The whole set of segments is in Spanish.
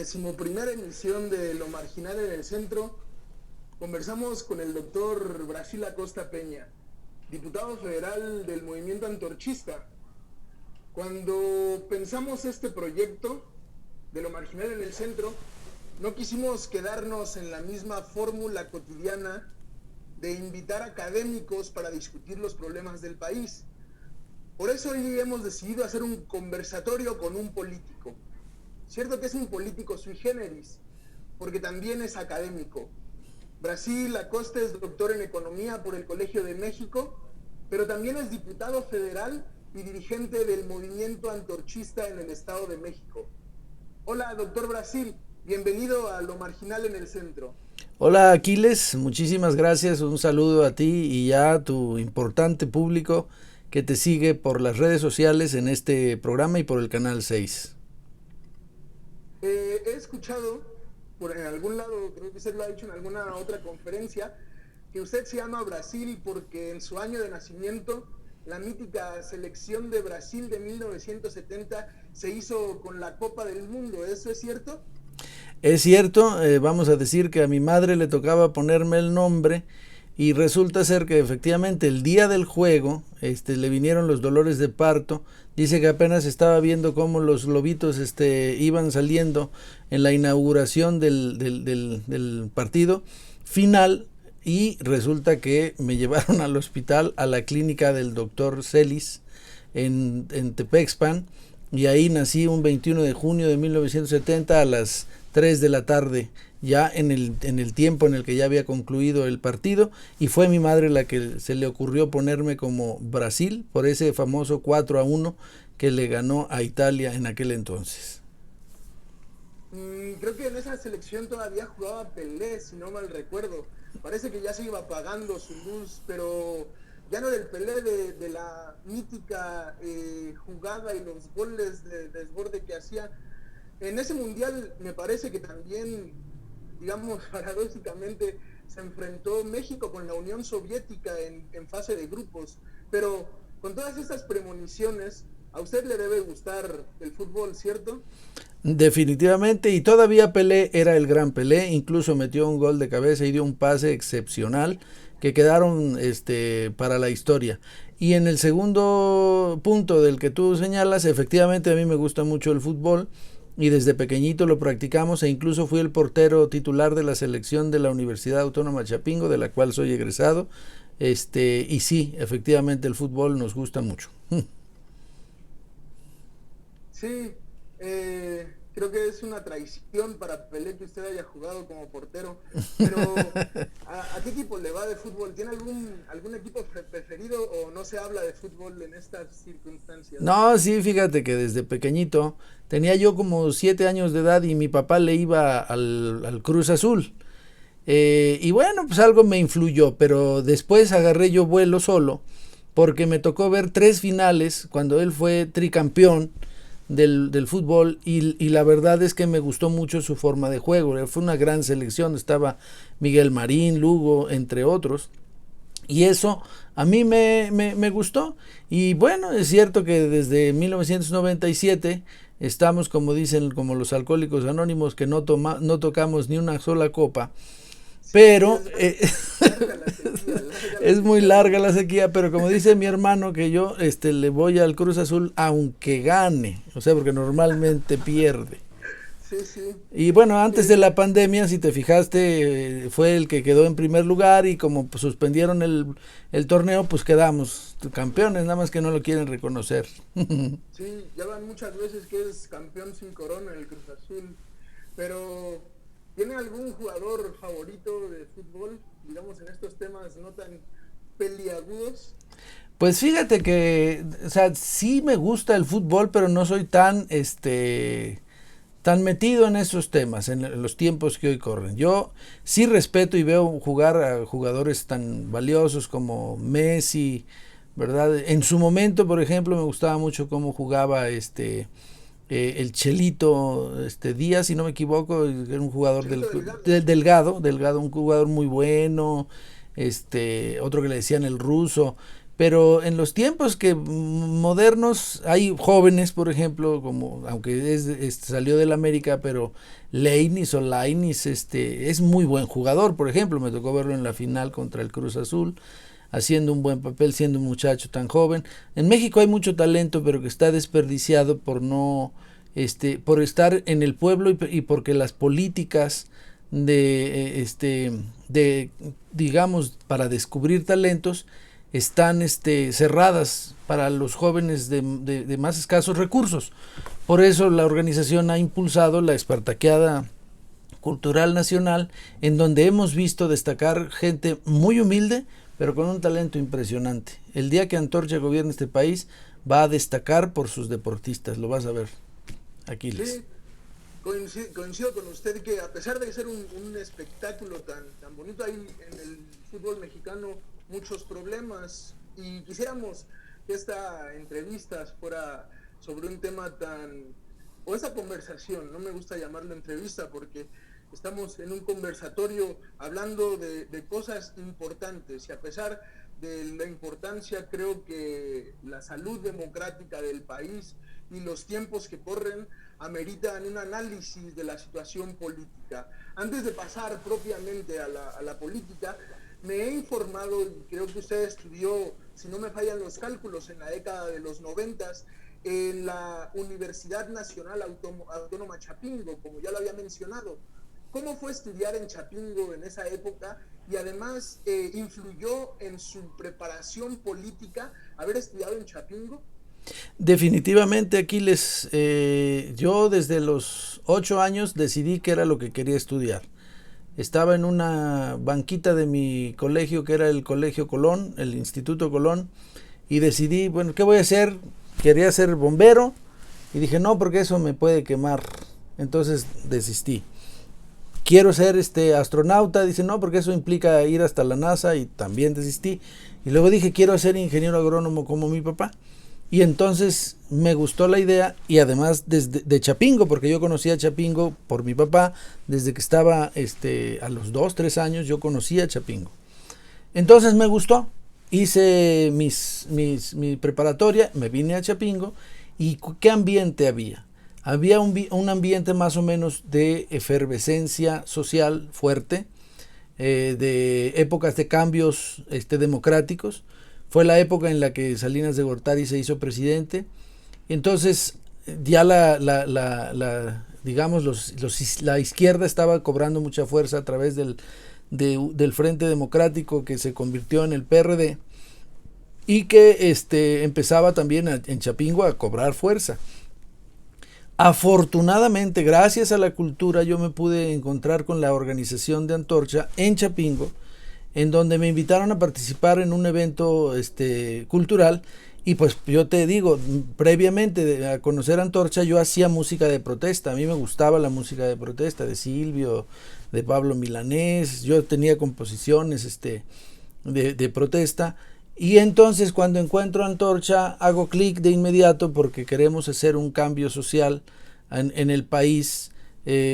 Decimoprimera emisión de Lo Marginal en el Centro, conversamos con el doctor Brasil Acosta Peña, diputado federal del movimiento antorchista. Cuando pensamos este proyecto de Lo Marginal en el Centro, no quisimos quedarnos en la misma fórmula cotidiana de invitar académicos para discutir los problemas del país. Por eso hoy hemos decidido hacer un conversatorio con un político. Cierto que es un político sui generis, porque también es académico. Brasil Acosta es doctor en Economía por el Colegio de México, pero también es diputado federal y dirigente del movimiento antorchista en el Estado de México. Hola, doctor Brasil, bienvenido a Lo Marginal en el Centro. Hola Aquiles, muchísimas gracias, un saludo a ti y a tu importante público que te sigue por las redes sociales en este programa y por el Canal 6. He escuchado en algún lado, creo que usted lo ha dicho en alguna otra conferencia, que usted se llama Brasil porque en su año de nacimiento la mítica selección de Brasil de 1970 se hizo con la Copa del Mundo. ¿Eso es cierto? Es cierto, vamos a decir que a mi madre le tocaba ponerme el nombre y resulta ser que efectivamente el día del juego le vinieron los dolores de parto. Dice que apenas estaba viendo cómo los lobitos iban saliendo en la inauguración del partido final y resulta que me llevaron al hospital, a la clínica del doctor Celis en Tepexpan, y ahí nací un 21 de junio de 1970 a las 3 de la tarde, ya en el tiempo en el que ya había concluido el partido, y fue mi madre la que se le ocurrió ponerme como Brasil por ese famoso 4-1 que le ganó a Italia en aquel entonces. Creo que en esa selección todavía jugaba Pelé, si no mal recuerdo. Parece que ya se iba apagando su luz, pero ya no del Pelé, de la mítica jugada y los goles de desborde que hacía. En ese mundial me parece que también, digamos, paradójicamente se enfrentó México con la Unión Soviética en fase de grupos. Pero con todas estas premoniciones, a usted le debe gustar el fútbol, ¿cierto? Definitivamente, y todavía Pelé era el gran Pelé, incluso metió un gol de cabeza y dio un pase excepcional que quedaron para la historia. Y en el segundo punto del que tú señalas, efectivamente a mí me gusta mucho el fútbol y desde pequeñito lo practicamos, e incluso fui el portero titular de la selección de la Universidad Autónoma Chapingo, de la cual soy egresado. Y sí, efectivamente el fútbol nos gusta mucho. Sí, creo que es una traición para Pelé que usted haya jugado como portero, pero ¿a qué equipo le va de fútbol? ¿Tiene algún equipo preferido o no se habla de fútbol en estas circunstancias? No, sí, fíjate que desde pequeñito, tenía yo como 7 años de edad y mi papá le iba al Cruz Azul. Y bueno, pues algo me influyó, pero después agarré yo vuelo solo, porque me tocó ver 3 finales cuando él fue tricampeón del fútbol, y la verdad es que me gustó mucho su forma de juego. Fue una gran selección, estaba Miguel Marín, Lugo, entre otros, y eso a mí me gustó. Y bueno, es cierto que desde 1997 estamos, como dicen, como los alcohólicos anónimos, que no tocamos ni una sola copa. Pero es muy larga la sequía, pero como dice mi hermano, que yo le voy al Cruz Azul aunque gane, o sea, porque normalmente pierde. Sí, sí. Y bueno, antes de la pandemia, si te fijaste, fue el que quedó en primer lugar, y como pues, suspendieron el torneo, pues quedamos campeones, nada más que no lo quieren reconocer. Sí, ya van muchas veces que es campeón sin corona el Cruz Azul, pero ¿tiene algún jugador favorito de fútbol, digamos, en estos temas no tan peliagudos? Pues fíjate que, o sea, sí me gusta el fútbol, pero no soy tan metido en esos temas, en los tiempos que hoy corren. Yo sí respeto y veo jugar a jugadores tan valiosos como Messi, ¿verdad? En su momento, por ejemplo, me gustaba mucho cómo jugaba el Chelito Díaz, si no me equivoco, era un jugador Delgado, un jugador muy bueno, otro que le decían el ruso. pero en los tiempos que modernos hay jóvenes, por ejemplo, como aunque salió del América, pero Lainez es muy buen jugador, por ejemplo, me tocó verlo en la final contra el Cruz Azul, haciendo un buen papel, siendo un muchacho tan joven. En México hay mucho talento, pero que está desperdiciado por no, por estar en el pueblo y porque las políticas de digamos, para descubrir talentos están cerradas para los jóvenes de más escasos recursos. Por eso la organización ha impulsado la Espartaqueada Cultural Nacional, en donde hemos visto destacar gente muy humilde, pero con un talento impresionante. El día que Antorcha gobierne este país, va a destacar por sus deportistas, lo vas a ver, Aquiles. Sí, coincido con usted que a pesar de ser un espectáculo tan bonito, hay en el fútbol mexicano muchos problemas, y quisiéramos que esta entrevista fuera sobre un tema o esta conversación, no me gusta llamarlo entrevista porque estamos en un conversatorio hablando de cosas importantes, y a pesar de la importancia, creo que la salud democrática del país y los tiempos que corren ameritan un análisis de la situación política. Antes de pasar propiamente a la política, me he informado, y creo que usted estudió, si no me fallan los cálculos, en la década de los 90 en la Universidad Nacional Autónoma Chapingo, como ya lo había mencionado. ¿Cómo fue estudiar en Chapingo en esa época? Y además, ¿influyó en su preparación política haber estudiado en Chapingo? Definitivamente, Aquiles, yo desde los 8 años decidí que era lo que quería estudiar. Estaba en una banquita de mi colegio, que era el Colegio Colón, el Instituto Colón, y decidí, bueno, ¿qué voy a hacer? Quería ser bombero, y dije, no, porque eso me puede quemar. Entonces desistí. Quiero ser astronauta, dice, no, porque eso implica ir hasta la NASA, y también desistí. Y luego dije, quiero ser ingeniero agrónomo como mi papá. Y entonces me gustó la idea, y además de Chapingo, porque yo conocía a Chapingo por mi papá, desde que estaba a los 2, 3 años yo conocía a Chapingo. Entonces me gustó, hice mi preparatoria, me vine a Chapingo, y ¿qué ambiente había? Había un ambiente más o menos de efervescencia social fuerte, de épocas de cambios democráticos. Fue la época en la que Salinas de Gortari se hizo presidente. Entonces ya digamos, la izquierda estaba cobrando mucha fuerza a través del Frente Democrático, que se convirtió en el PRD, y que empezaba también en Chapingo a cobrar fuerza. Afortunadamente, gracias a la cultura, yo me pude encontrar con la organización de Antorcha en Chapingo, en donde me invitaron a participar en un evento cultural. Y pues yo te digo, previamente a conocer Antorcha, yo hacía música de protesta. A mí me gustaba la música de protesta, de Silvio, de Pablo Milanés. Yo tenía composiciones de protesta. Y entonces cuando encuentro Antorcha, hago clic de inmediato, porque queremos hacer un cambio social en el país,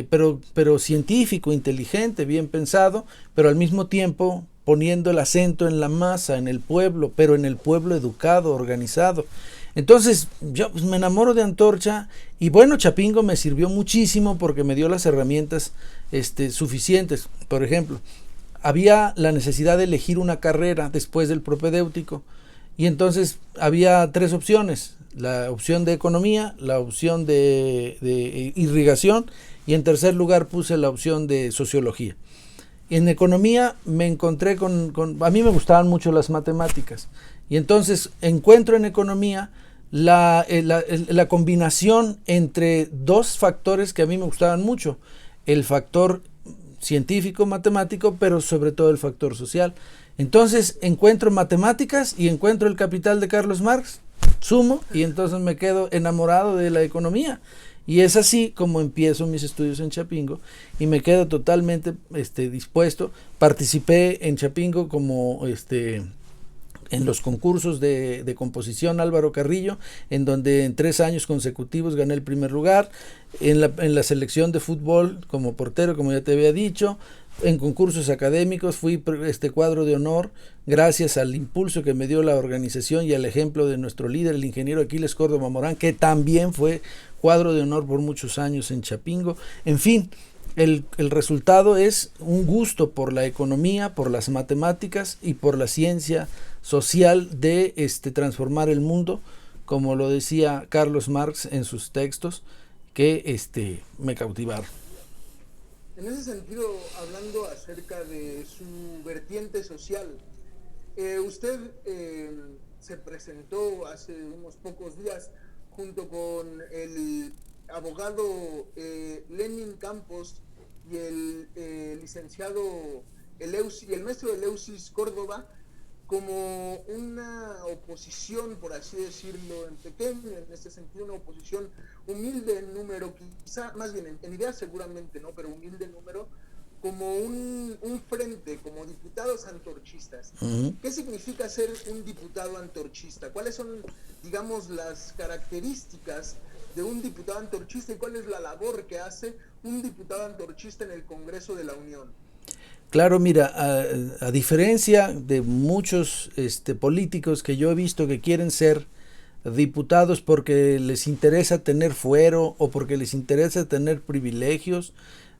pero científico, inteligente, bien pensado, pero al mismo tiempo poniendo el acento en la masa, en el pueblo, pero en el pueblo educado, organizado. Entonces yo pues, me enamoro de Antorcha, y bueno, Chapingo me sirvió muchísimo porque me dio las herramientas suficientes. Por ejemplo, había la necesidad de elegir una carrera después del propedéutico, y entonces había 3 opciones: la opción de economía, la opción de irrigación, y en tercer lugar puse la opción de sociología. En economía me encontré a mí me gustaban mucho las matemáticas, y entonces encuentro en economía la combinación entre 2 factores que a mí me gustaban mucho: el factor científico, matemático, pero sobre todo el factor social. Entonces encuentro matemáticas y encuentro el Capital de Carlos Marx, sumo, y entonces me quedo enamorado de la economía. Y es así como empiezo mis estudios en Chapingo, y me quedo totalmente dispuesto. Participé en Chapingo como en los concursos de composición Álvaro Carrillo, en donde en 3 años consecutivos gané el primer lugar, en la selección de fútbol como portero, como ya te había dicho, en concursos académicos fui cuadro de honor gracias al impulso que me dio la organización y al ejemplo de nuestro líder, el ingeniero Aquiles Córdoba Morán, que también fue cuadro de honor por muchos años en Chapingo. En fin, el resultado es un gusto por la economía, por las matemáticas y por la ciencia social de transformar el mundo, como lo decía Carlos Marx en sus textos, que me cautivaron. En ese sentido, hablando acerca de su vertiente social, usted se presentó hace unos pocos días junto con el abogado Lenin Campos y el licenciado y el maestro Eleusis Córdoba como una oposición, por así decirlo, en pequeño, en este sentido, una oposición humilde en número, quizá, más bien en idea seguramente, ¿no? Pero humilde en número, como un frente, como diputados antorchistas. Uh-huh. ¿Qué significa ser un diputado antorchista? ¿Cuáles son, digamos, las características de un diputado antorchista y cuál es la labor que hace un diputado antorchista en el Congreso de la Unión? Claro, mira, a diferencia de muchos políticos que yo he visto que quieren ser diputados porque les interesa tener fuero o porque les interesa tener privilegios,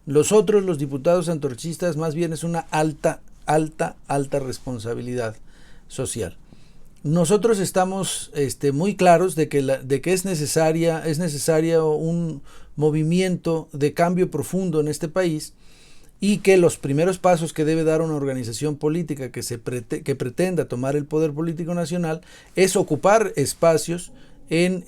los diputados antorchistas más bien es una alta responsabilidad social. Nosotros estamos muy claros de que es necesario un movimiento de cambio profundo en este país, y que los primeros pasos que debe dar una organización política que pretenda tomar el poder político nacional es ocupar espacios en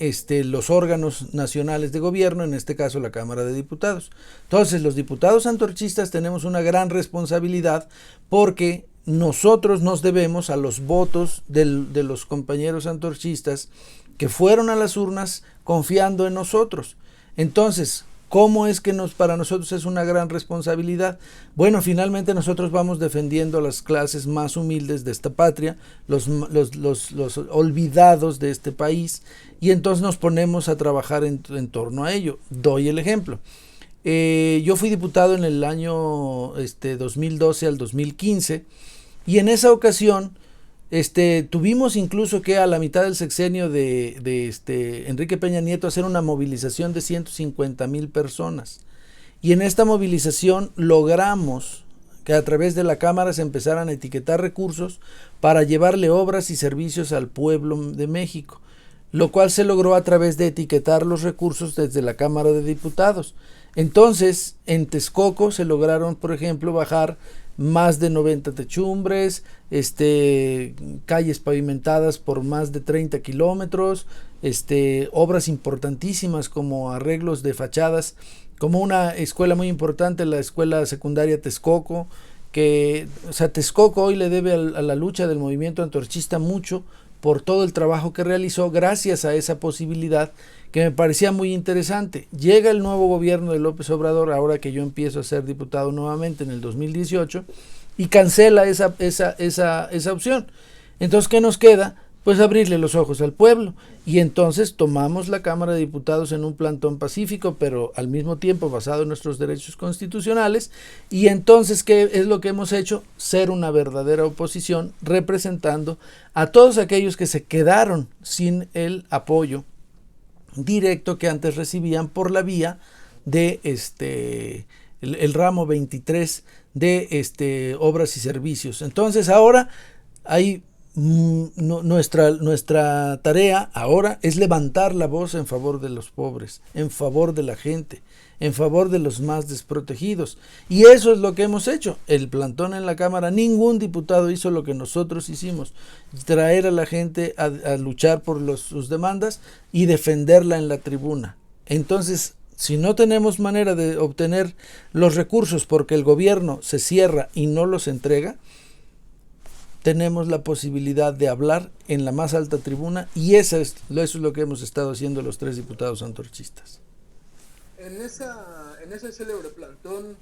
los órganos nacionales de gobierno, en este caso la Cámara de Diputados. Entonces, los diputados antorchistas tenemos una gran responsabilidad porque nosotros nos debemos a los votos de los compañeros antorchistas que fueron a las urnas confiando en nosotros. Entonces, ¿cómo es que para nosotros es una gran responsabilidad? Bueno, finalmente nosotros vamos defendiendo a las clases más humildes de esta patria, los olvidados de este país, y entonces nos ponemos a trabajar en torno a ello. Doy el ejemplo. Yo fui diputado en el año 2012 al 2015, y en esa ocasión tuvimos incluso que a la mitad del sexenio de Enrique Peña Nieto hacer una movilización de 150,000 personas. Y en esta movilización logramos que a través de la Cámara se empezaran a etiquetar recursos para llevarle obras y servicios al pueblo de México, lo cual se logró a través de etiquetar los recursos desde la Cámara de Diputados. Entonces, en Texcoco se lograron, por ejemplo, bajar más de 90 techumbres, calles pavimentadas por más de 30 kilómetros, obras importantísimas como arreglos de fachadas, como una escuela muy importante, la escuela secundaria Texcoco, Texcoco hoy le debe a la lucha del movimiento antorchista mucho por todo el trabajo que realizó gracias a esa posibilidad que me parecía muy interesante. Llega el nuevo gobierno de López Obrador, ahora que yo empiezo a ser diputado nuevamente en el 2018, y cancela esa opción. Entonces, ¿qué nos queda? Pues abrirle los ojos al pueblo. Y entonces tomamos la Cámara de Diputados en un plantón pacífico, pero al mismo tiempo basado en nuestros derechos constitucionales. Y entonces, ¿qué es lo que hemos hecho? Ser una verdadera oposición, representando a todos aquellos que se quedaron sin el apoyo directo que antes recibían por la vía de el ramo 23 de obras y servicios. Entonces ahora hay nuestra tarea ahora es levantar la voz en favor de los pobres, en favor de la gente, en favor de los más desprotegidos. Y eso es lo que hemos hecho. El plantón en la Cámara, ningún diputado hizo lo que nosotros hicimos, traer a la gente a luchar por sus demandas y defenderla en la tribuna. Entonces, si no tenemos manera de obtener los recursos porque el gobierno se cierra y no los entrega, tenemos la posibilidad de hablar en la más alta tribuna, y eso es lo que hemos estado haciendo los 3 diputados antorchistas. En ese célebre plantón,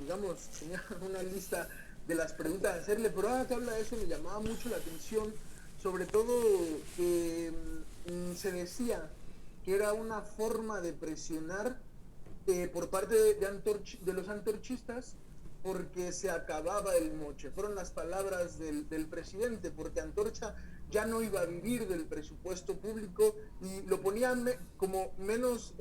digamos, tenía una lista de las preguntas a hacerle, pero ahora que habla de eso me llamaba mucho la atención sobre todo que se decía que era una forma de presionar por parte de los antorchistas porque se acababa el moche. Fueron las palabras del presidente, porque Antorcha ya no iba a vivir del presupuesto público y lo ponían como menos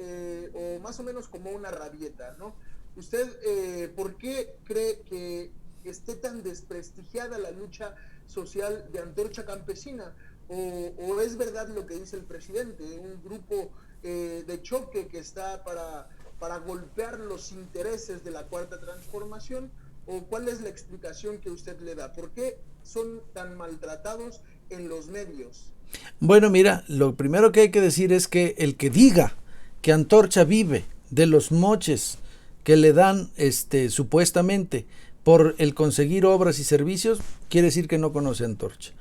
o más o menos como una rabieta, ¿no? ¿Usted por qué cree que esté tan desprestigiada la lucha social de Antorcha Campesina? ¿O es verdad lo que dice el presidente, un grupo de choque que está para golpear los intereses de la Cuarta Transformación? ¿O cuál es la explicación que usted le da? ¿Por qué son tan maltratados en los medios? Bueno, mira, lo primero que hay que decir es que el que diga que Antorcha vive de los moches que le dan supuestamente por el conseguir obras y servicios, quiere decir que no conoce Antorcha.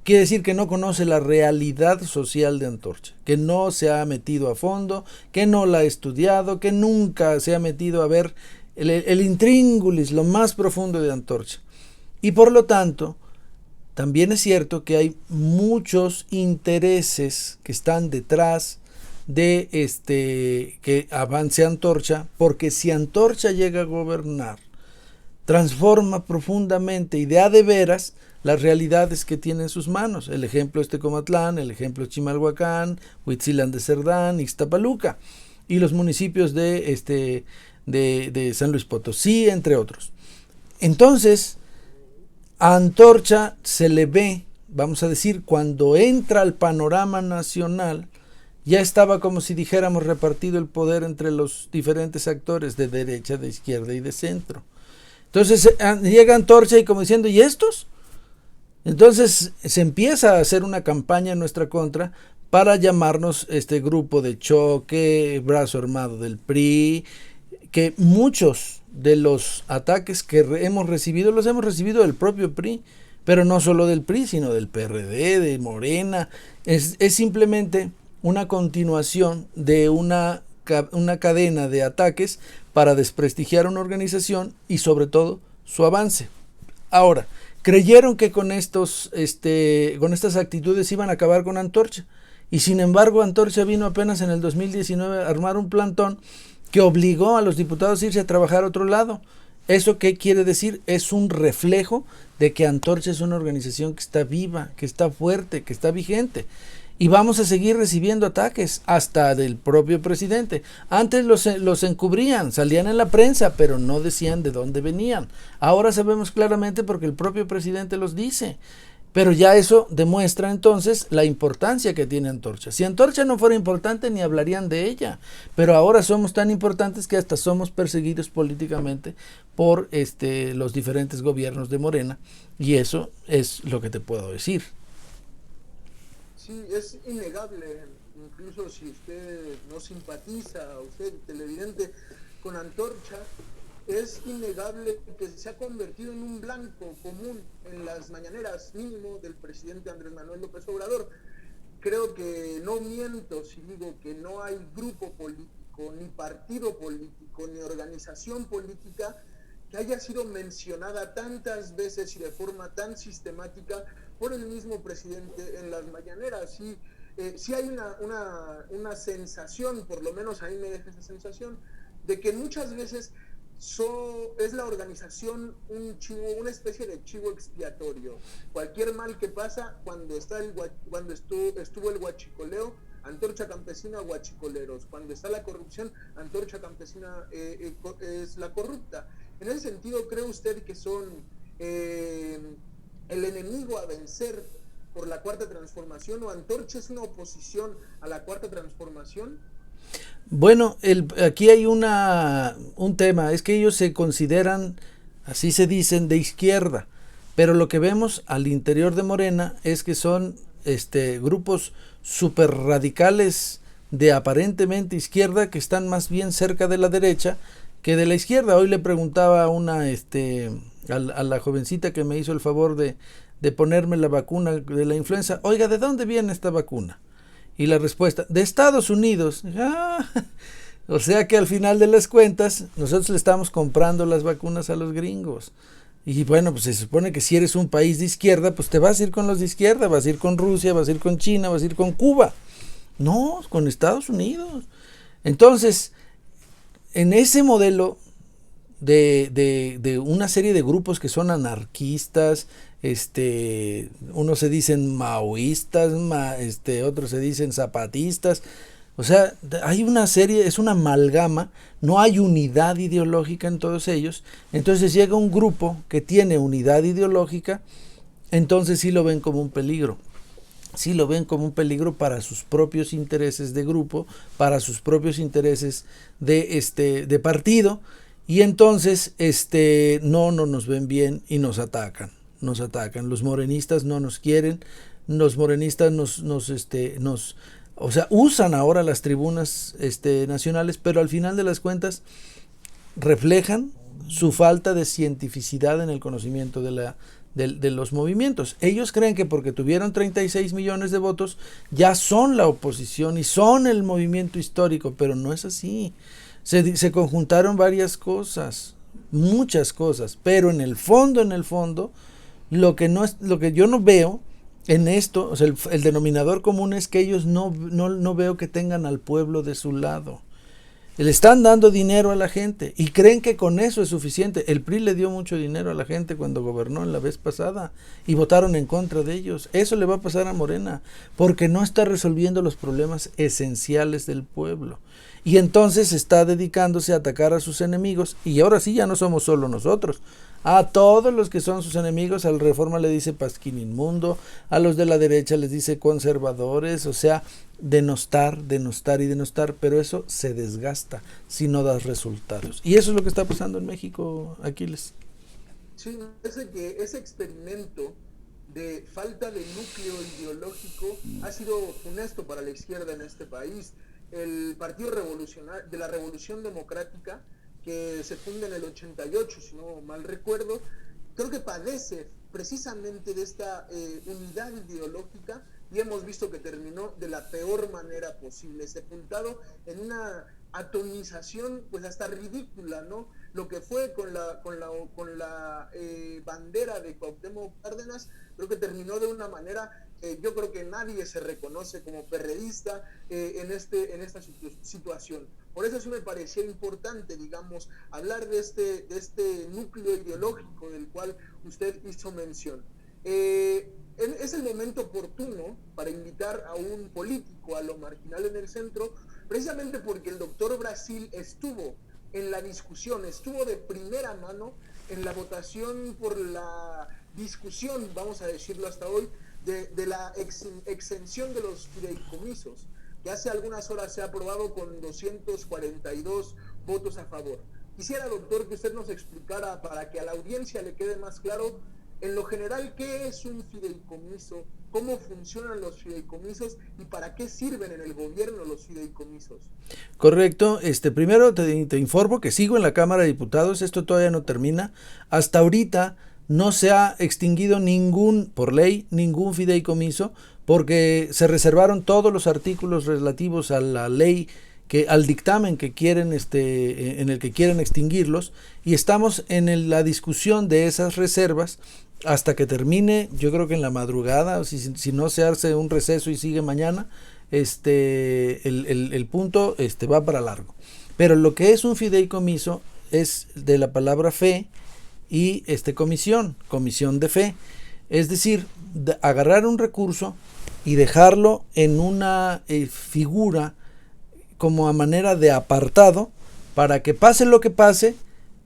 Quiere decir que no conoce la realidad social de Antorcha, que no se ha metido a fondo, que no la ha estudiado, que nunca se ha metido a ver el intríngulis, lo más profundo de Antorcha. Y por lo tanto, también es cierto que hay muchos intereses que están detrás de que avance Antorcha, porque si Antorcha llega a gobernar, transforma profundamente y de a de veras las realidades que tiene en sus manos. El ejemplo es Tecomatlán, el ejemplo es Chimalhuacán, Huitzilán de Cerdán, Ixtapaluca y los municipios de San Luis Potosí, entre otros. Entonces, a Antorcha se le ve, vamos a decir, cuando entra al panorama nacional, ya estaba como si dijéramos repartido el poder entre los diferentes actores de derecha, de izquierda y de centro. Entonces llega Antorcha y como diciendo, ¿y estos? Entonces se empieza a hacer una campaña en nuestra contra para llamarnos grupo de choque, brazo armado del PRI, que muchos de los ataques que hemos recibido los hemos recibido del propio PRI, pero no solo del PRI, sino del PRD, de Morena. Es simplemente una continuación de una cadena de ataques para desprestigiar una organización y sobre todo su avance. Ahora, creyeron que con estas actitudes iban a acabar con Antorcha, y sin embargo Antorcha vino apenas en el 2019 a armar un plantón que obligó a los diputados a irse a trabajar a otro lado. ¿Eso qué quiere decir? Es un reflejo de que Antorcha es una organización que está viva, que está fuerte, que está vigente. Y vamos a seguir recibiendo ataques hasta del propio presidente. Antes los encubrían, salían en la prensa, pero no decían de dónde venían. Ahora sabemos claramente porque el propio presidente los dice. Pero ya eso demuestra entonces la importancia que tiene Antorcha. Si Antorcha no fuera importante, ni hablarían de ella. Pero ahora somos tan importantes que hasta somos perseguidos políticamente por los diferentes gobiernos de Morena. Y eso es lo que te puedo decir. Sí, es innegable, incluso si usted no simpatiza, usted televidente, con Antorcha, es innegable que se ha convertido en un blanco común en las mañaneras mínimo del presidente Andrés Manuel López Obrador. Creo que no miento si digo que no hay grupo político, ni partido político, ni organización política que haya sido mencionada tantas veces y de forma tan sistemática por el mismo presidente en las mañaneras. Sí hay una sensación, por lo menos a mí me deja esa sensación, de que muchas veces es la organización una especie de chivo expiatorio. Cualquier mal que pasa, cuando estuvo el huachicoleo, Antorcha Campesina, huachicoleros. Cuando está la corrupción, Antorcha Campesina es la corrupta. En ese sentido, ¿cree usted que son el enemigo a vencer por la Cuarta Transformación, o Antorcha es una oposición a la Cuarta Transformación? Bueno, aquí hay un tema, es que ellos se consideran, así se dicen, de izquierda, pero lo que vemos al interior de Morena es que son grupos súper radicales de aparentemente izquierda que están más bien cerca de la derecha que de la izquierda. Hoy le preguntaba a la jovencita que me hizo el favor de ponerme la vacuna de la influenza, oiga, ¿de dónde viene esta vacuna? Y la respuesta, de Estados Unidos. O sea que al final de las cuentas, nosotros le estamos comprando las vacunas a los gringos. Y bueno, pues se supone que si eres un país de izquierda, pues te vas a ir con los de izquierda, vas a ir con Rusia, vas a ir con China, vas a ir con Cuba. No, con Estados Unidos. Entonces, en ese modelo de una serie de grupos que son anarquistas, unos se dicen maoístas, otros se dicen zapatistas, o sea, hay una serie, es una amalgama, no hay unidad ideológica en todos ellos. Entonces llega un grupo que tiene unidad ideológica, entonces sí lo ven como un peligro. Sí lo ven como un peligro para sus propios intereses de grupo, para sus propios intereses de partido, y entonces no nos ven bien y nos atacan. Los morenistas no nos quieren, los morenistas o sea, usan ahora las tribunas nacionales, pero al final de las cuentas reflejan su falta de cientificidad en el conocimiento de los movimientos. Ellos creen que porque tuvieron 36 millones de votos ya son la oposición y son el movimiento histórico, pero no es así. Se conjuntaron varias cosas, muchas cosas, pero en el fondo, lo que yo no veo en esto, o sea, el denominador común es que ellos no veo que tengan al pueblo de su lado. Le están dando dinero a la gente y creen que con eso es suficiente. El PRI le dio mucho dinero a la gente cuando gobernó en la vez pasada y votaron en contra de ellos. Eso le va a pasar a Morena porque no está resolviendo los problemas esenciales del pueblo. Y entonces está dedicándose a atacar a sus enemigos. Y ahora sí ya no somos solo nosotros. A todos los que son sus enemigos, al Reforma le dice pasquín inmundo, a los de la derecha les dice conservadores, o sea, denostar, pero eso se desgasta si no das resultados. Y eso es lo que está pasando en México, Aquiles. Sí, parece que ese experimento de falta de núcleo ideológico ha sido funesto para la izquierda en este país. El Partido Revolucionario de la Revolución Democrática, que se funda en el 88, si no mal recuerdo, creo que padece precisamente de esta unidad ideológica, y hemos visto que terminó de la peor manera posible, sepultado en una atomización pues hasta ridícula, ¿no? Lo que fue con la bandera de Cuauhtémoc Cárdenas, creo que terminó de una manera yo creo que nadie se reconoce como perredista en esta situación. Por eso sí me parecía importante, digamos, hablar de este núcleo ideológico del cual usted hizo mención. Es el momento oportuno para invitar a un político a lo marginal en el centro, precisamente porque el doctor Brasil estuvo en la discusión, estuvo de primera mano en la votación por la discusión, vamos a decirlo hasta hoy, de la exención de los fideicomisos, que hace algunas horas se ha aprobado con 242 votos a favor. Quisiera, doctor, que usted nos explicara, para que a la audiencia le quede más claro, en lo general, ¿qué es un fideicomiso? ¿Cómo funcionan los fideicomisos? ¿Y para qué sirven en el gobierno los fideicomisos? Correcto. Primero te informo que sigo en la Cámara de Diputados. Esto todavía no termina. Hasta ahorita no se ha extinguido por ley, ningún fideicomiso, porque se reservaron todos los artículos relativos a la ley, al dictamen que quieren, en el que quieren extinguirlos, y estamos en la discusión de esas reservas hasta que termine. Yo creo que en la madrugada, o si no se hace un receso y sigue mañana, el punto va para largo. Pero lo que es un fideicomiso es de la palabra fe y comisión de fe, es decir, agarrar un recurso y dejarlo en una figura como a manera de apartado, para que pase lo que pase,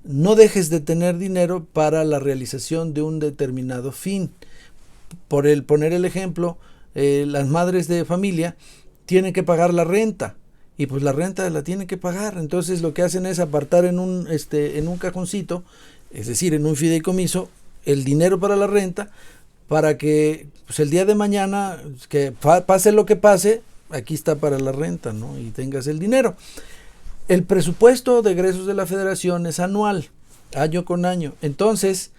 no dejes de tener dinero para la realización de un determinado fin. Por poner el ejemplo, las madres de familia tienen que pagar la renta, y pues la renta la tienen que pagar. Entonces lo que hacen es apartar en un cajoncito, es decir, en un fideicomiso, el dinero para la renta, para que pues, el día de mañana, que pase lo que pase, aquí está para la renta, ¿no? Y tengas el dinero. El presupuesto de egresos de la Federación es anual, año con año. Entonces,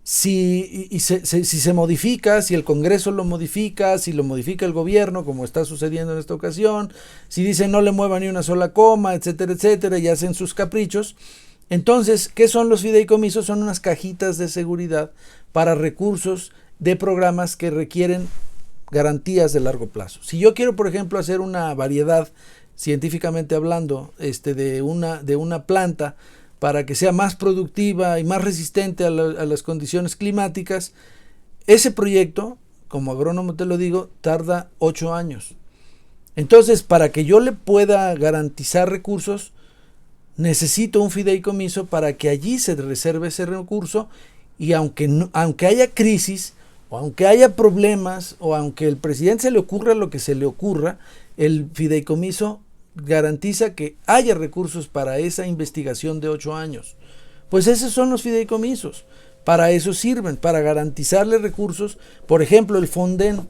si se modifica, si el Congreso lo modifica, si lo modifica el gobierno, como está sucediendo en esta ocasión, si dicen no le mueva ni una sola coma, etcétera, etcétera, y hacen sus caprichos, Entonces, ¿qué son los fideicomisos? Son unas cajitas de seguridad para recursos de programas que requieren garantías de largo plazo. Si yo quiero, por ejemplo, hacer una variedad, científicamente hablando, de una planta para que sea más productiva y más resistente a las condiciones climáticas, ese proyecto, como agrónomo te lo digo, tarda 8 años. Entonces, para que yo le pueda garantizar recursos, necesito un fideicomiso para que allí se reserve ese recurso, y aunque haya crisis, o aunque haya problemas, o aunque el presidente se le ocurra lo que se le ocurra, el fideicomiso garantiza que haya recursos para esa investigación de 8 años. Pues esos son los fideicomisos. Para eso sirven, para garantizarle recursos. Por ejemplo, el Fonden.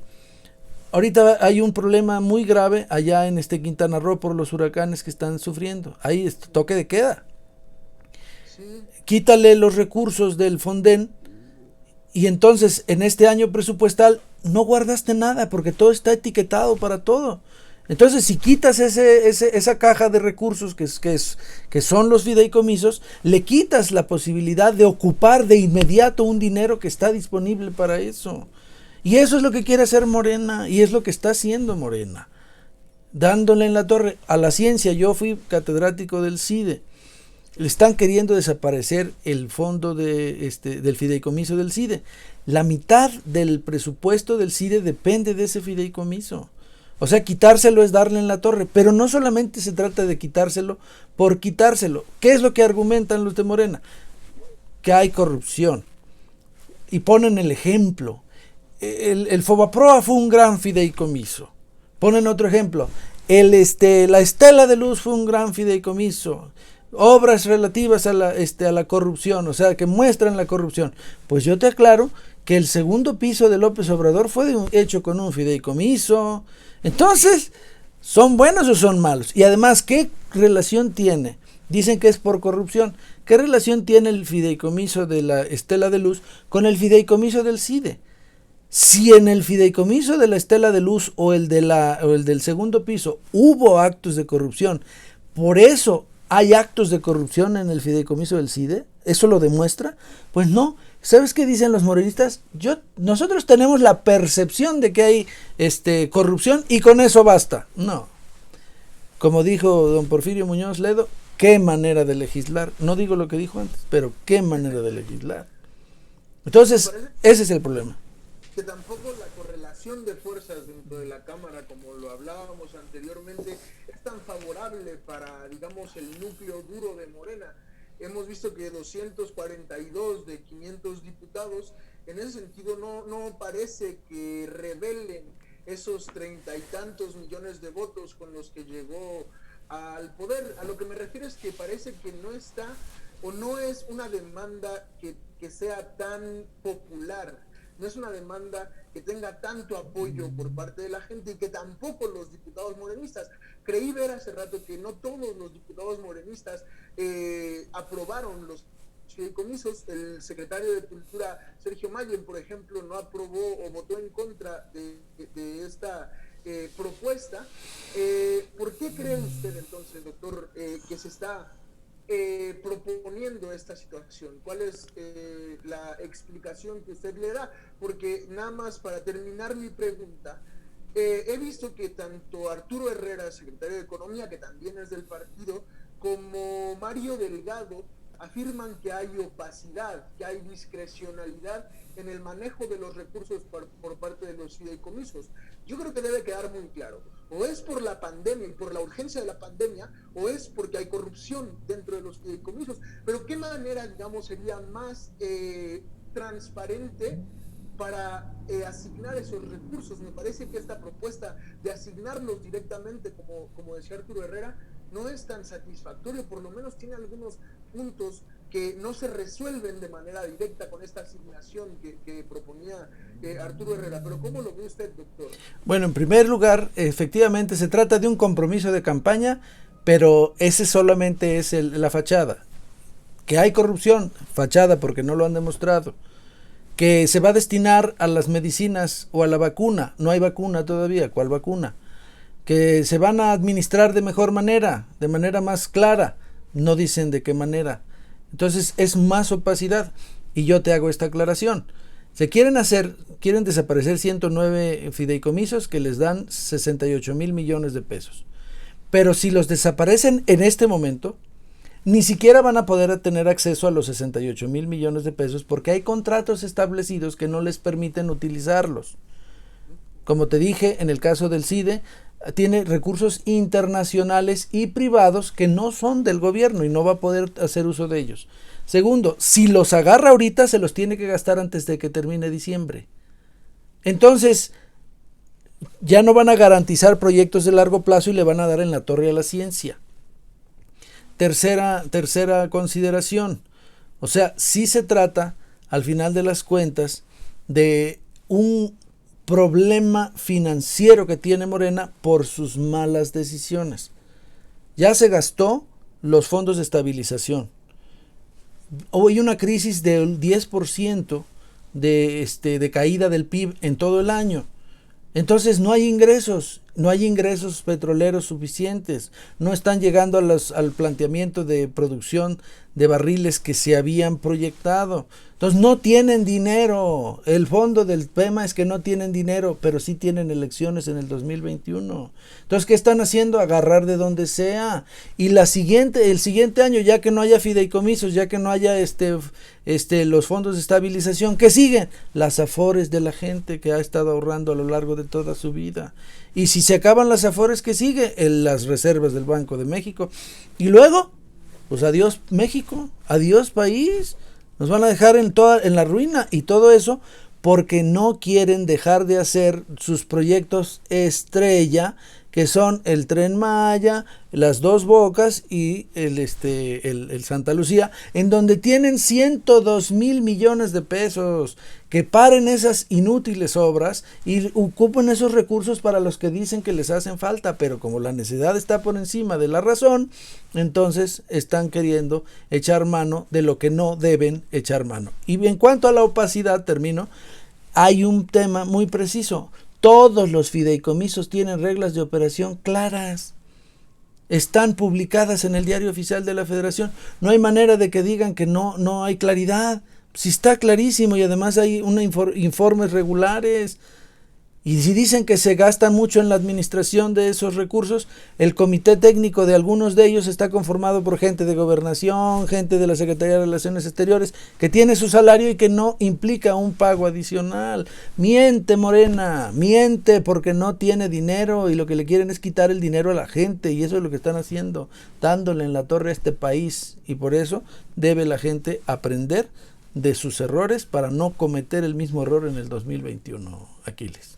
Ahorita hay un problema muy grave allá en Quintana Roo por los huracanes que están sufriendo. Ahí es toque de queda. Sí. Quítale los recursos del Fonden y entonces en este año presupuestal no guardaste nada porque todo está etiquetado para todo. Entonces, si quitas esa caja de recursos que son los fideicomisos, le quitas la posibilidad de ocupar de inmediato un dinero que está disponible para eso. Y eso es lo que quiere hacer Morena, y es lo que está haciendo Morena, dándole en la torre a la ciencia. Yo fui catedrático del CIDE. Le están queriendo desaparecer el fondo del fideicomiso del CIDE. La mitad del presupuesto del CIDE depende de ese fideicomiso. O sea, quitárselo es darle en la torre, pero no solamente se trata de quitárselo por quitárselo. ¿Qué es lo que argumentan los de Morena? Que hay corrupción. Y ponen el ejemplo. El Fobaproa fue un gran fideicomiso. Ponen otro ejemplo. La Estela de Luz fue un gran fideicomiso. Obras relativas a la corrupción, o sea, que muestran la corrupción. Pues yo te aclaro que el segundo piso de López Obrador fue hecho con un fideicomiso. Entonces, ¿son buenos o son malos? Y además, ¿qué relación tiene? Dicen que es por corrupción. ¿Qué relación tiene el fideicomiso de la Estela de Luz con el fideicomiso del CIDE? Si en el fideicomiso de la Estela de Luz o el del segundo piso hubo actos de corrupción, por eso hay actos de corrupción en el fideicomiso del CIDE, ¿eso lo demuestra? Pues no. ¿Sabes qué dicen los morenistas? Nosotros tenemos la percepción de que hay corrupción y con eso basta. No. Como dijo don Porfirio Muñoz Ledo, qué manera de legislar. No digo lo que dijo antes, pero qué manera de legislar. Entonces, ese es el problema. Que tampoco la correlación de fuerzas dentro de la Cámara, como lo hablábamos anteriormente, es tan favorable para, digamos, el núcleo duro de Morena. Hemos visto que 242 de 500 diputados, en ese sentido, no parece que revelen esos 30 y tantos millones de votos con los que llegó al poder. A lo que me refiero es que parece que no está, o no es una demanda que sea tan popular. No es una demanda que tenga tanto apoyo por parte de la gente, y que tampoco los diputados morenistas. Creí ver hace rato que no todos los diputados morenistas aprobaron los fideicomisos. El secretario de Cultura, Sergio Mayer, por ejemplo, no aprobó o votó en contra de esta propuesta. ¿Por qué cree usted entonces, doctor, que se está proponiendo esta situación? ¿Cuál es la explicación que usted le da? Porque nada más para terminar mi pregunta, he visto que tanto Arturo Herrera, secretario de Economía, que también es del partido, como Mario Delgado afirman que hay opacidad, que hay discrecionalidad en el manejo de los recursos por parte de los fideicomisos. Yo creo que debe quedar muy claro, o es por la pandemia y por la urgencia de la pandemia, o es porque hay corrupción dentro de los fideicomisos. Pero ¿qué manera, digamos, sería más transparente para asignar esos recursos? Me parece que esta propuesta de asignarlos directamente, como decía Arturo Herrera, no es tan satisfactorio. Por lo menos tiene algunos puntos que no se resuelven de manera directa con esta asignación que proponía Arturo Herrera. Pero ¿cómo lo ve usted, doctor? Bueno, en primer lugar, efectivamente se trata de un compromiso de campaña, pero ese solamente es la fachada. Que hay corrupción, fachada, porque no lo han demostrado. Que se va a destinar a las medicinas o a la vacuna, no hay vacuna todavía, ¿cuál vacuna? Que se van a administrar de mejor manera, de manera más clara, no dicen de qué manera. Entonces es más opacidad. Y yo te hago esta aclaración. Quieren desaparecer 109 fideicomisos que les dan 68,000 millones de pesos. Pero si los desaparecen en este momento, ni siquiera van a poder tener acceso a los 68,000 millones de pesos porque hay contratos establecidos que no les permiten utilizarlos. Como te dije, en el caso del CIDE, tiene recursos internacionales y privados que no son del gobierno y no va a poder hacer uso de ellos. Segundo, si los agarra ahorita, se los tiene que gastar antes de que termine diciembre. Entonces, ya no van a garantizar proyectos de largo plazo y le van a dar en la torre a la ciencia. Tercera consideración. O sea, sí se trata, al final de las cuentas, de un problema financiero que tiene Morena por sus malas decisiones. Ya se gastó los fondos de estabilización. Hay una crisis del 10% de caída del PIB en todo el año. Entonces no hay ingresos petroleros suficientes, no están llegando al planteamiento de producción de barriles que se habían proyectado. Entonces no tienen dinero. El fondo del tema es que no tienen dinero, pero sí tienen elecciones en el 2021. Entonces, ¿qué están haciendo? Agarrar de donde sea. Y el siguiente año, ya que no haya fideicomisos, ya que no haya los fondos de estabilización, ¿qué siguen? Las afores de la gente que ha estado ahorrando a lo largo de toda su vida. Y si se acaban las afores, ¿qué sigue? Las reservas del Banco de México. Y luego, pues adiós México, adiós país. Nos van a dejar en la ruina, y todo eso porque no quieren dejar de hacer sus proyectos estrella, que son el Tren Maya, las Dos Bocas y el Santa Lucía, en donde tienen 102,000 millones de pesos. Que paren esas inútiles obras y ocupen esos recursos para los que dicen que les hacen falta, pero como la necesidad está por encima de la razón, entonces están queriendo echar mano de lo que no deben echar mano. Y en cuanto a la opacidad, termino, hay un tema muy preciso. Todos los fideicomisos tienen reglas de operación claras. Están publicadas en el Diario Oficial de la Federación. No hay manera de que digan que no hay claridad. Si está clarísimo, y además hay informes regulares. Y si dicen que se gasta mucho en la administración de esos recursos, el comité técnico de algunos de ellos está conformado por gente de Gobernación, gente de la Secretaría de Relaciones Exteriores, que tiene su salario y que no implica un pago adicional. Miente Morena, miente porque no tiene dinero y lo que le quieren es quitar el dinero a la gente, y eso es lo que están haciendo, dándole en la torre a este país. Y por eso debe la gente aprender de sus errores para no cometer el mismo error en el 2021, Aquiles.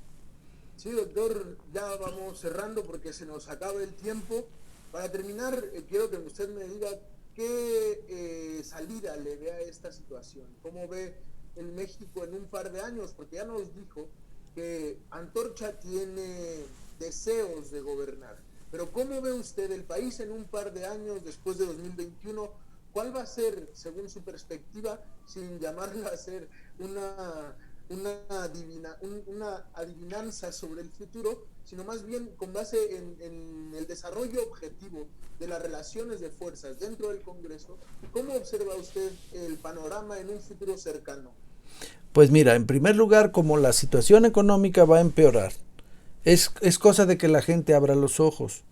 Sí, doctor, ya vamos cerrando porque se nos acaba el tiempo. Para terminar, quiero que usted me diga qué salida le ve a esta situación. ¿Cómo ve el México en un par de años? Porque ya nos dijo que Antorcha tiene deseos de gobernar. Pero ¿cómo ve usted el país en un par de años después de 2021? ¿Cuál va a ser, según su perspectiva, sin llamarla a ser una adivinanza sobre el futuro, sino más bien con base en el desarrollo objetivo de las relaciones de fuerzas dentro del Congreso? ¿Cómo observa usted el panorama en un futuro cercano? Pues mira, en primer lugar, como la situación económica va a empeorar, es cosa de que la gente abra los ojos.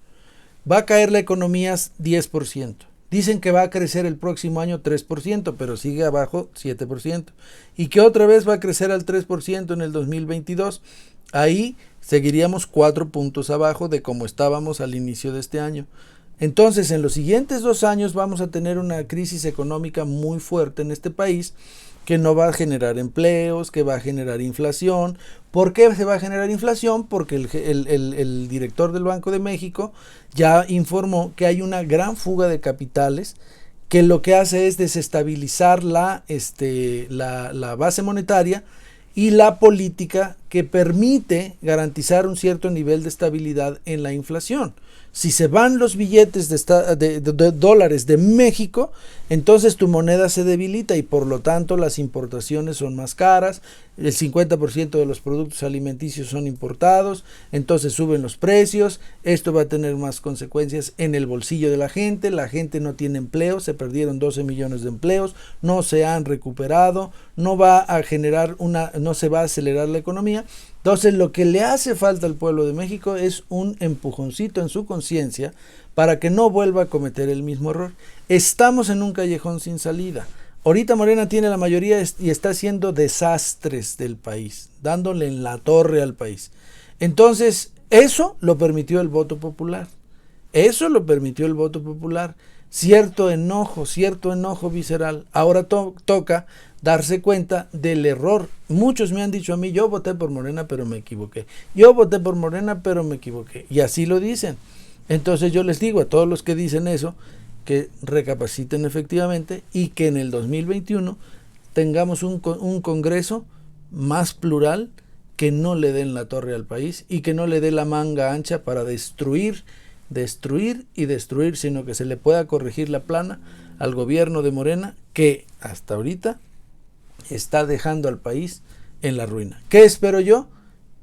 Va a caer la economía 10%. Dicen que va a crecer el próximo año 3%, pero sigue abajo 7%. Y que otra vez va a crecer al 3% en el 2022. Ahí seguiríamos 4 puntos abajo de como estábamos al inicio de este año. Entonces, en los siguientes 2 años vamos a tener una crisis económica muy fuerte en este país, que no va a generar empleos, que va a generar inflación. ¿Por qué se va a generar inflación? Porque el director del Banco de México ya informó que hay una gran fuga de capitales, que lo que hace es desestabilizar la base monetaria y la política que permite garantizar un cierto nivel de estabilidad en la inflación. Si se van los billetes de dólares de México, entonces tu moneda se debilita y por lo tanto las importaciones son más caras, el 50% de los productos alimenticios son importados, entonces suben los precios, esto va a tener más consecuencias en el bolsillo de la gente no tiene empleo, se perdieron 12 millones de empleos, no se han recuperado, no se va a acelerar la economía. Entonces lo que le hace falta al pueblo de México es un empujoncito en su conciencia para que no vuelva a cometer el mismo error. Estamos en un callejón sin salida. Ahorita Morena tiene la mayoría y está haciendo desastres del país, dándole en la torre al país. Entonces, eso lo permitió el voto popular. Eso lo permitió el voto popular. Cierto enojo visceral. Ahora toca darse cuenta del error. Muchos me han dicho a mí, yo voté por Morena pero me equivoqué. Yo voté por Morena pero me equivoqué. Y así lo dicen. Entonces yo les digo a todos los que dicen eso, que recapaciten efectivamente y que en el 2021 tengamos un Congreso más plural, que no le den la torre al país y que no le dé la manga ancha para destruir, sino que se le pueda corregir la plana al gobierno de Morena, que hasta ahorita está dejando al país en la ruina. ¿Qué espero yo?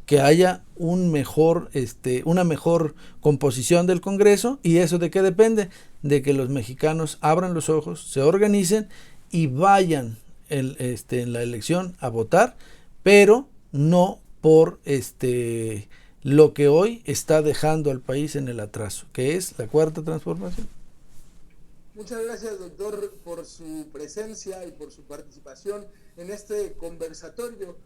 Que haya una mejor composición del Congreso. ¿Y eso de qué depende? De que los mexicanos abran los ojos, se organicen y vayan en la elección a votar, pero no por lo que hoy está dejando al país en el atraso, que es la cuarta transformación. Muchas gracias, doctor, por su presencia y por su participación en este conversatorio.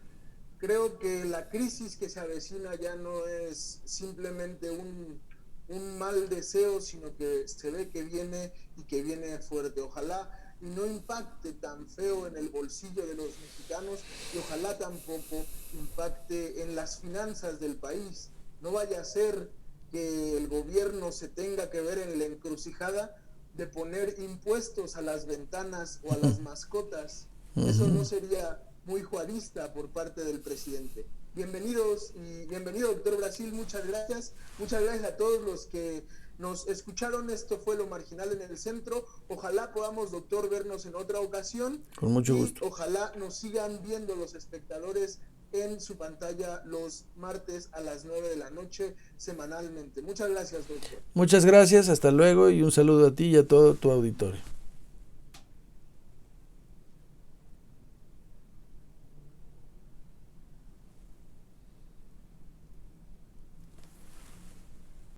Creo que la crisis que se avecina ya no es simplemente un mal deseo, sino que se ve que viene y que viene fuerte. Ojalá y no impacte tan feo en el bolsillo de los mexicanos y ojalá tampoco impacte en las finanzas del país. No vaya a ser que el gobierno se tenga que ver en la encrucijada de poner impuestos a las ventanas o a las mascotas. Eso no sería muy juarista por parte del presidente. Bienvenidos y bienvenido, doctor Brasil, muchas gracias a todos los que nos escucharon. Esto fue Lo Marginal en el Centro. Ojalá podamos, doctor, vernos en otra ocasión. Con mucho gusto. Ojalá nos sigan viendo los espectadores en su pantalla los martes a las 9 de la noche semanalmente. Muchas gracias, doctor. Muchas gracias, hasta luego y un saludo a ti y a todo tu auditorio.